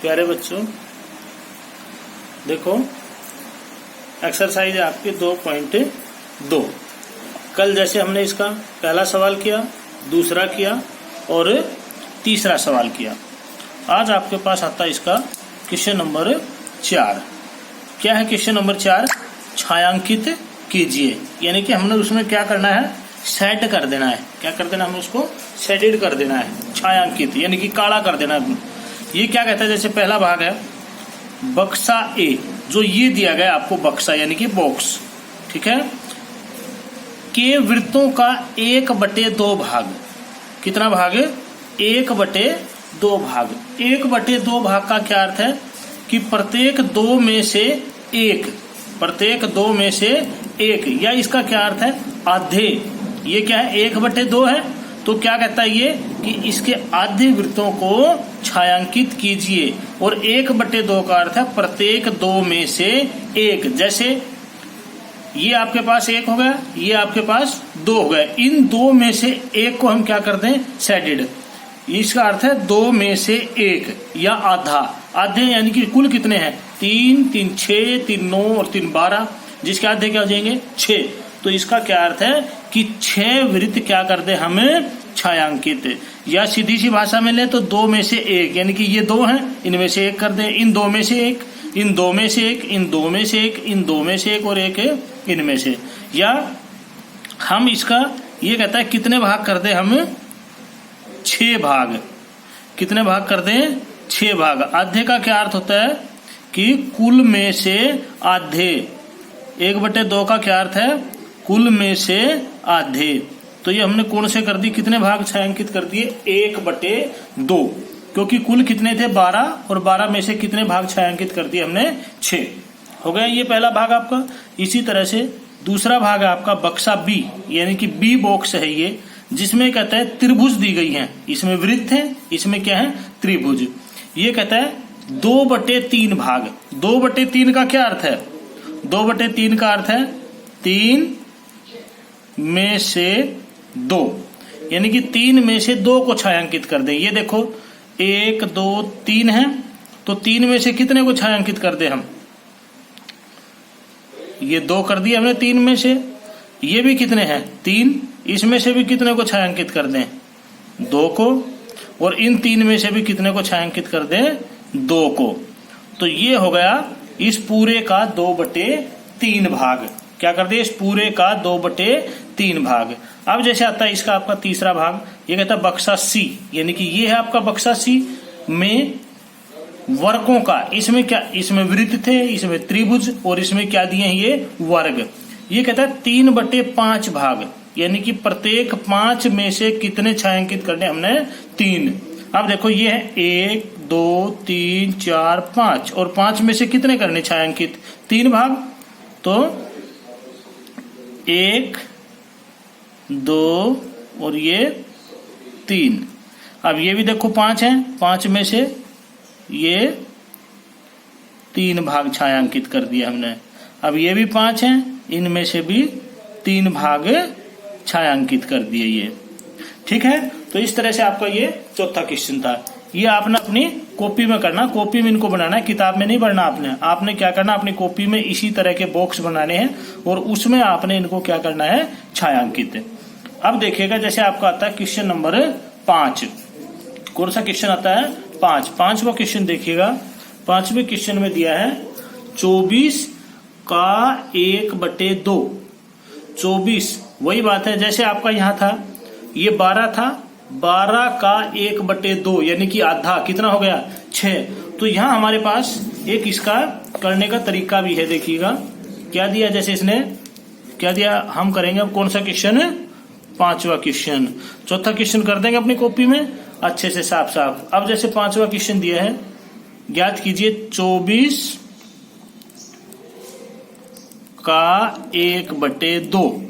प्यारे बच्चों, देखो एक्सरसाइज है आपकी 2.2। कल जैसे हमने इसका पहला सवाल किया, दूसरा किया और तीसरा सवाल किया। आज आपके पास आता है इसका क्वेश्चन नंबर 4। क्या है क्वेश्चन नंबर 4? छायांकित कीजिए। यानी कि हमने उसमें क्या करना है, सेट कर देना है। क्या कर देना, हमें उसको सेटेड कर देना है। छायांकित यानी कि काला कर देना है। ये क्या कहता है, जैसे पहला भाग है बक्सा ए, जो ये दिया गया आपको बक्सा यानी कि बॉक्स, ठीक है, के वृत्तों का 1/2 भाग। कितना भाग? 1/2 भाग। 1/2 भाग का क्या अर्थ है कि प्रत्येक 2 में से एक, प्रत्येक 2 में से एक, या इसका क्या अर्थ है, आधे। ये क्या है, 1/2 है, तो क्या कहता है ये कि इसके आधे वृत्तों को छायांकित कीजिए। और 1/2 का अर्थ है प्रत्येक 2 में से एक। जैसे ये आपके पास 1 हो गया, ये आपके पास 2 हो गया। इन 2 में से एक को हम क्या कर दें, सेटेड। इसका अर्थ है 2 में से एक या आधा। आधे यानी कि कुल कितने हैं, 3, 3, 6, 3, 9 और 3, 12, जिसके आधे क्या हो जाएंगे, 6। तो इसका क्या अर्थ है कि 6 वृत्त क्या कर दे हमें, छायांकित। या सीधी सी भाषा में ले तो 2 में से एक, यानी कि ये 2 हैं, इनमें से एक कर दे, इन 2 में से एक, इन 2 में से एक, इन 2 में से एक, इन 2 में से एक और एक है इनमें से। या हम इसका ये कहता है कितने भाग कर दे, हम 6 भाग। कितने भाग कर दें, 6 भाग। आधे का क्या अर्थ होता है कि कुल में से आधे। 1/2 का क्या अर्थ है, कुल में से आधे। तो ये हमने कौन से कर दी, कितने भाग छायांकित कर दिए, 1/2, क्योंकि कुल कितने थे, 12, और 12 में से कितने भाग छायांकित कर दिए हमने, 6 हो गया। ये पहला भाग आपका। इसी तरह से दूसरा भाग है आपका बक्सा बी, यानी कि बी बॉक्स है ये, जिसमें कहता है त्रिभुज दी गई है। इसमें वृत्त है, इसमें क्या है, त्रिभुज। ये कहता है 2/3 भाग। 2/3 का क्या अर्थ है, 2/3 का अर्थ है 3 में से 2, यानी कि 3 में से 2 को छायांकित कर दे। ये देखो 1, 2, 3 है, तो 3 में से कितने को छायांकित कर दे हम, ये 2 कर दिया हमने 3 में से। ये भी कितने हैं, 3, इसमें से भी कितने को छायांकित कर दें, 2 को। और इन 3 में से भी कितने को छायांकित कर दें, 2 को। तो ये हो गया इस पूरे का 2/3 भाग। क्या कर दे, इस पूरे का 2/3 भाग। अब जैसे आता है इसका आपका तीसरा भाग, ये कहता है बक्सा सी, यानी कि ये है आपका बक्सा सी में वर्गों का। इसमें क्या, इसमें वृत्त थे, इसमें त्रिभुज, और इसमें क्या दिए हैं, ये वर्ग। ये कहता है 3/5 भाग, यानी कि प्रत्येक 5 में से कितने छायांकित करने हमने, 3। अब देखो ये है 1, 2, 3, 4, 5, और 5 में से कितने करने छायांकित, 3 भाग। तो 1, 2 और ये 3। अब ये भी देखो 5 है, 5 में से ये 3 भाग छायांकित कर दिया हमने। अब ये भी 5 है, इनमें से भी 3 भाग छायांकित कर दिए ये, ठीक है। तो इस तरह से आपका ये चौथा क्वेश्चन था। ये आपने अपनी कॉपी में करना, कॉपी में इनको बनाना है, किताब में नहीं पढ़ना आपने। आपने क्या करना, अपनी कॉपी में इसी तरह के बॉक्स बनाने हैं और उसमें आपने इनको क्या करना है, छायांकित। अब देखिएगा जैसे आपका आता है क्वेश्चन नंबर 5। कौन सा क्वेश्चन आता है, 5। 5वां क्वेश्चन देखिएगा। 5वें क्वेश्चन में दिया है 24 का 1/2। 24 वही बात है जैसे आपका यहाँ था, ये 12 था, 12 का 1/2 यानी कि आधा, कितना हो गया, 6। तो यहाँ हमारे पास एक इसका करने का तरीका भी है। देखिएगा क्या दिया, जैसे इसने क्या दिया, हम करेंगे अब कौन सा क्वेश्चन है, 5वां क्वेश्चन। चौथा क्वेश्चन कर देंगे अपनी कॉपी में अच्छे से साफ साफ। अब जैसे 5वां क्वेश्चन दिया है, ज्ञात कीजिए 24 का 1/2।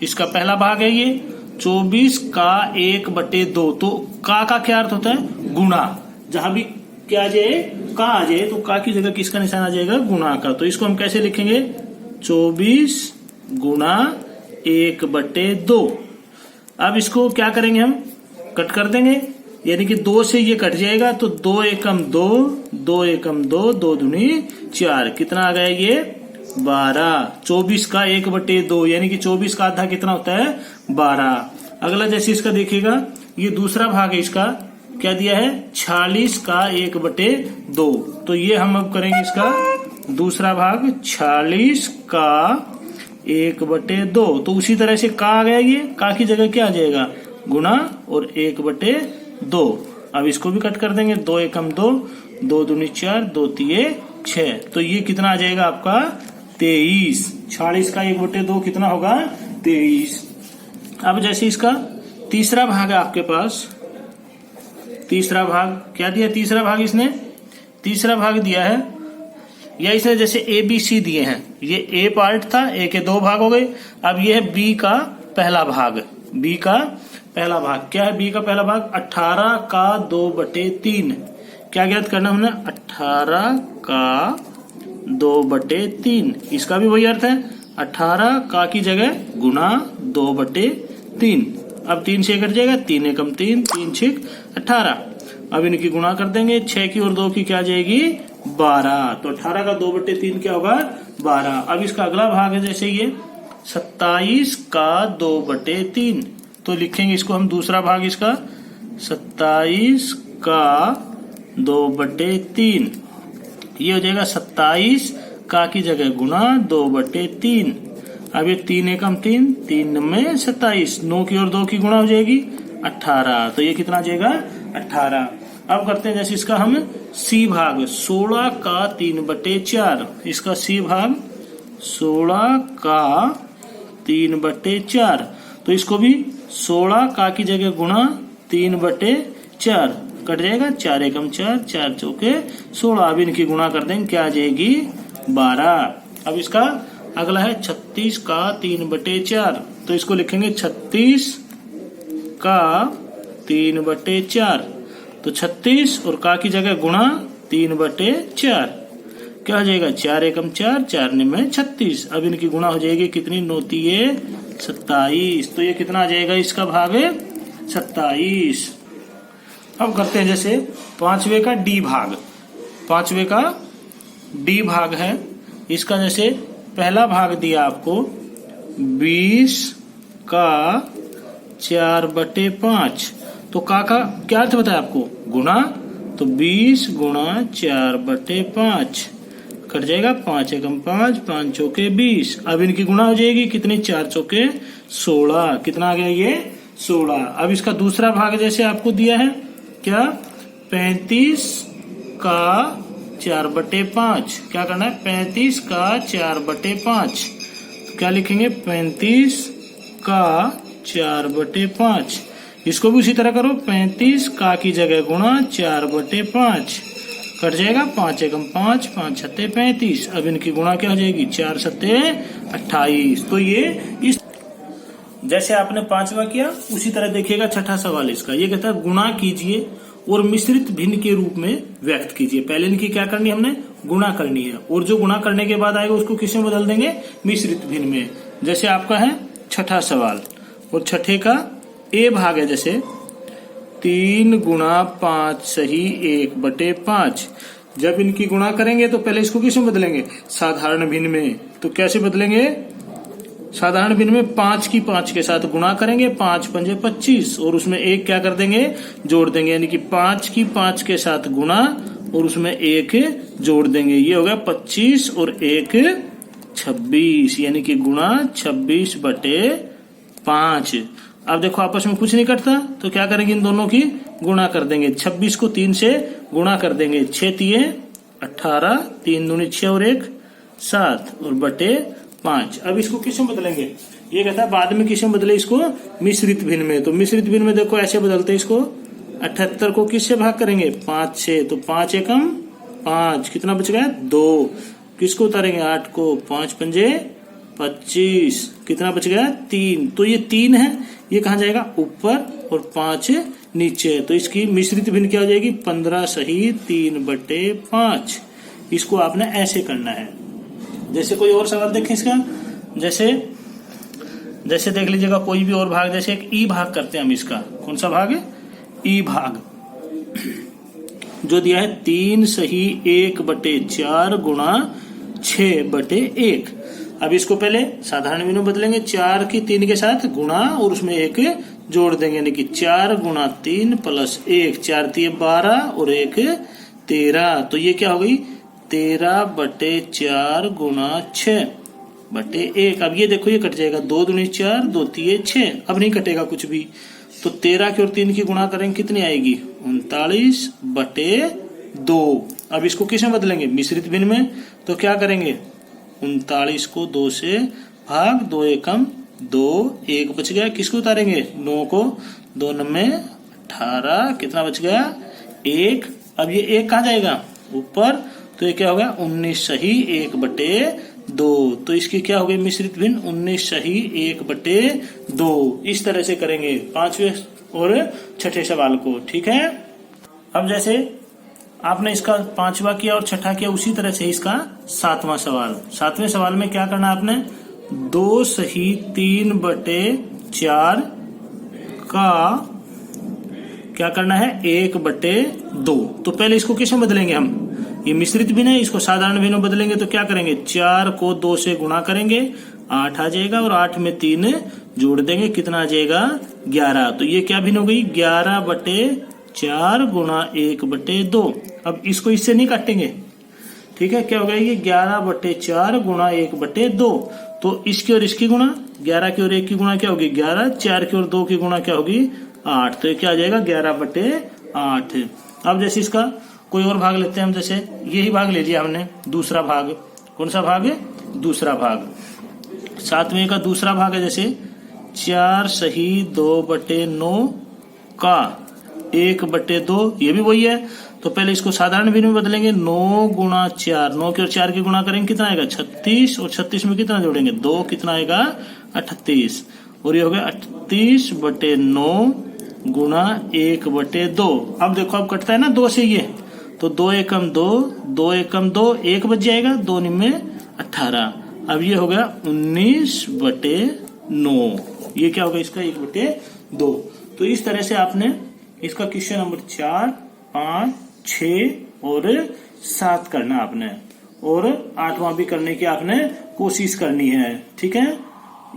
इसका पहला भाग है ये 24 का 1/2। तो का क्या अर्थ होता है, गुणा। जहां भी क्या आ जाए, का आ जाए, तो का की जगह किसका निशान आ जाएगा, गुणा का। तो इसको हम कैसे लिखेंगे, 24 गुणा 1/2। अब इसको क्या करेंगे, हम कट कर देंगे, यानी कि 2 से ये कट जाएगा तो 2 एकम 2, 2 एकम 2, 2 दूनी 4, कितना आ गया ये 12। 24 का 1/2 यानी कि 24 का आधा कितना होता है 12। अगला जैसे इसका देखिएगा, ये दूसरा भाग है, इसका क्या दिया है 46 का 1/2। तो ये हम अब करेंगे इसका दूसरा भाग 46 का 1/2। तो उसी तरह से का आ गया, ये का की जगह क्या आ जाएगा गुणा और 1/2। अब इसको भी कट कर देंगे, 2 एकम 2, 2 दूनी 4, 2 तिये 6। तो ये कितना आ जाएगा आपका 23। 46 का 1/2 कितना होगा 23। अब जैसे इसका तीसरा भाग है आपके पास, तीसरा भाग क्या दिया, तीसरा भाग इसने तीसरा भाग दिया है, या इसने जैसे ए बी सी दिए हैं, ये ए पार्ट था, ए के 2 भाग हो गए। अब ये है बी का पहला भाग, बी का पहला भाग क्या है, बी का पहला भाग 18 का 2/3। क्या ज्ञात करना हमने 18 का 2/3। इसका भी वही अर्थ है, 18 का की जगह गुणा 2/3। अब 3 से कट जाएगा, 3 एकम 3, 3 6 18। अब इनकी गुणा कर देंगे, 6 की और 2 की क्या जाएगी 12। तो 18 का 2/3 क्या होगा 12। अब इसका अगला भाग है जैसे ये 27 का 2/3। तो लिखेंगे इसको हम दूसरा भाग इसका 27 का 2/3। ये हो जाएगा 27 का की जगह गुणा 2/3। अब ये 3 एकम 3, 3 में 27, 9 की और 2 की गुणा हो जाएगी 18। तो ये कितना आ जाएगा 18। अब करते हैं जैसे इसका हम सी भाग 16 का 3/4। इसका सी भाग 16 का 3/4। तो इसको भी 16 का की जगह गुणा 3/4 कट जाएगा, 4 एकम 4, 4 चौके 16। अब इनकी गुणा कर देंगे, क्या आ जाएगी 12। अब इसका अगला है 36 का 3/4। तो इसको लिखेंगे 36 का 3/4। तो 36 और का की जगह गुणा 3/4 क्या हो जाएगा, 4 एकम 4, 4 में 36। अब इनकी गुणा हो जाएगी कितनी, 9 तिये 27। तो ये कितना आ जाएगा, इसका भाग है 27। अब करते हैं जैसे पांचवे का डी भाग, पांचवे का डी भाग है। इसका जैसे पहला भाग दिया आपको 20 का 4/5। तो का क्या अर्थ बताया आपको गुणा, तो 20 गुणा 4/5 कट जाएगा, 5 एकम 5, 5 चौके 20। अब इनकी गुणा हो जाएगी कितनी, 4 चौके 16। कितना आ गया ये 16। अब इसका दूसरा भाग जैसे आपको दिया है क्या 35 का 4/5। क्या करना है 35 का 4/5। तो क्या लिखेंगे 35 का 4/5। इसको भी उसी तरह करो, 35 का की जगह गुणा 4/5 कट जाएगा, 5 एकम 5, 5 छत्ते 35। अब इनकी गुणा क्या हो जाएगी, 4 सत्ते 28। तो ये इस जैसे आपने पांचवा किया उसी तरह देखिएगा छठा सवाल इसका। ये कहता है गुणा कीजिए और मिश्रित भिन्न के रूप में व्यक्त कीजिए। पहले इनकी क्या करनी है, हमने गुणा करनी है, और जो गुणा करने के बाद आएगा उसको किसमें बदल देंगे, मिश्रित भिन्न में। जैसे आपका है छठा सवाल, और छठे का ए भाग है जैसे 3 गुणा 5 सही 1/5। जब इनकी गुणा करेंगे तो पहले इसको किसमें बदलेंगे, साधारण भिन्न में। तो कैसे बदलेंगे, साधारण भिन्न में 5 की 5 के साथ गुणा करेंगे, 5 पंजे 25, और उसमें 1 क्या कर देंगे, जोड़ देंगे। यानी कि 5 की 5 के साथ गुणा और उसमें 1 जोड़ देंगे। ये हो गया 25 और 1 26, यानी कि गुणा 26/5। अब देखो आपस में कुछ नहीं कटता, तो क्या करेंगे, इन दोनों की गुणा कर देंगे। 26 को 3 से गुणा कर देंगे, 6 तिये 18, 3 दूनी 6 और 1 7 और बटे 5। अब इसको किसमें बदलेंगे, ये कहता है बाद में किसमें बदले, इसको मिश्रित भिन्न में। तो मिश्रित भिन्न में देखो ऐसे बदलते हैं इसको, 78 को किससे भाग करेंगे, 5 से। तो 5 एकम 5, कितना बच गया 2। किसको उतारेंगे, 8 को, 5 पंजे 25, कितना बच गया 3। तो ये 3 है, ये कहाँ जाएगा ऊपर और 5 नीचे। तो इसकी मिश्रित भिन्न क्या हो जाएगी, 15 सही 3/5। इसको आपने ऐसे करना है। जैसे कोई और सवाल देखें इसका, जैसे देख लीजिएगा कोई भी और भाग, जैसे एक ई भाग करते हैं हम इसका। कौन सा भाग है, ई भाग। जो दिया है 3 सही 1/4 गुणा 6/1। अब इसको पहले साधारण बिंदु बदलेंगे, 4 की 3 के साथ गुणा और उसमें 1 जोड़ देंगे, यानी कि 4 गुणा 3 प्लस 1, 4 3 12 और 1 13। तो ये क्या हो गई 13/4 गुणा 6/1। अब ये देखो ये कट जाएगा, 2 दूनी 4, 2 3 6, अब नहीं कटेगा कुछ भी। तो 13 की और 3 की गुणा करेंगे कितनी आएगी 39/2। अब इसको किस में बदलेंगे मिश्रित भिन्न में, तो क्या करेंगे 39 को 2 से भाग, 2 एकम 2, 1 बच गया, किसको उतारेंगे 9 को, 2 9 18, कितना बच गया 1। अब ये 1 कहाँ जाएगा ऊपर, तो ये क्या होगा 19 सही 1/2। तो इसकी क्या हो गई मिश्रित भिन्न 19 सही 1/2। इस तरह से करेंगे पांचवें और छठे सवाल को, ठीक है। अब जैसे आपने इसका पांचवा किया और छठा किया, उसी तरह से इसका सातवां सवाल। सातवें सवाल में क्या करना आपने 2 सही 3/4 का क्या करना है 1/2। तो पहले इसको किस में बदलेंगे हम, ये मिश्रित भिन्न है, इसको साधारण भिन्न में बदलेंगे। तो क्या करेंगे 4 को 2 से गुणा करेंगे 8 आ जाएगा और 8 में 3 जोड़ देंगे, कितना आ जाएगा 11। तो ये क्या भिन्न हो गई 11/4 गुणा 1/2। अब इसको इससे नहीं काटेंगे, ठीक है, क्या हो गया ये 11/4 गुणा 1/2। तो इसकी और इसकी गुणा, 11 की और 1 की गुणा क्या होगी 11, 4 की और 2 की गुणा क्या होगी 8। तो ये क्या आ जाएगा 11/8। अब जैसे इसका कोई और भाग लेते हैं हम, जैसे यही भाग ले लिया हमने, दूसरा भाग। कौन सा भाग है दूसरा भाग। सातवें का दूसरा भाग है जैसे 4 सही 2/9 का 1/2, ये भी वही है। तो पहले इसको साधारण भिन्न में बदलेंगे, 9 गुणा 4, 9 की और 4 की गुणा करेंगे कितना आएगा 36, और 36 में कितना जोड़ेंगे 2, कितना आएगा 38, और ये हो गया 38/9 गुणा 1/2। अब देखो अब कटता है ना 2 से ये, तो 2 एकम 2, 2 एकम 2, 1 बच जाएगा, 2 9 18। अब ये हो गया 19/9। ये क्या होगा इसका 1/2। तो इस तरह से आपने इसका क्वेश्चन नंबर 4, 5, 6 और 7 करना आपने, और 8वां भी करने की आपने कोशिश करनी है, ठीक है।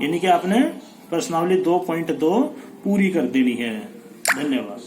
यानी कि आपने प्रश्नावली 2.2 पूरी कर देनी है। धन्यवाद।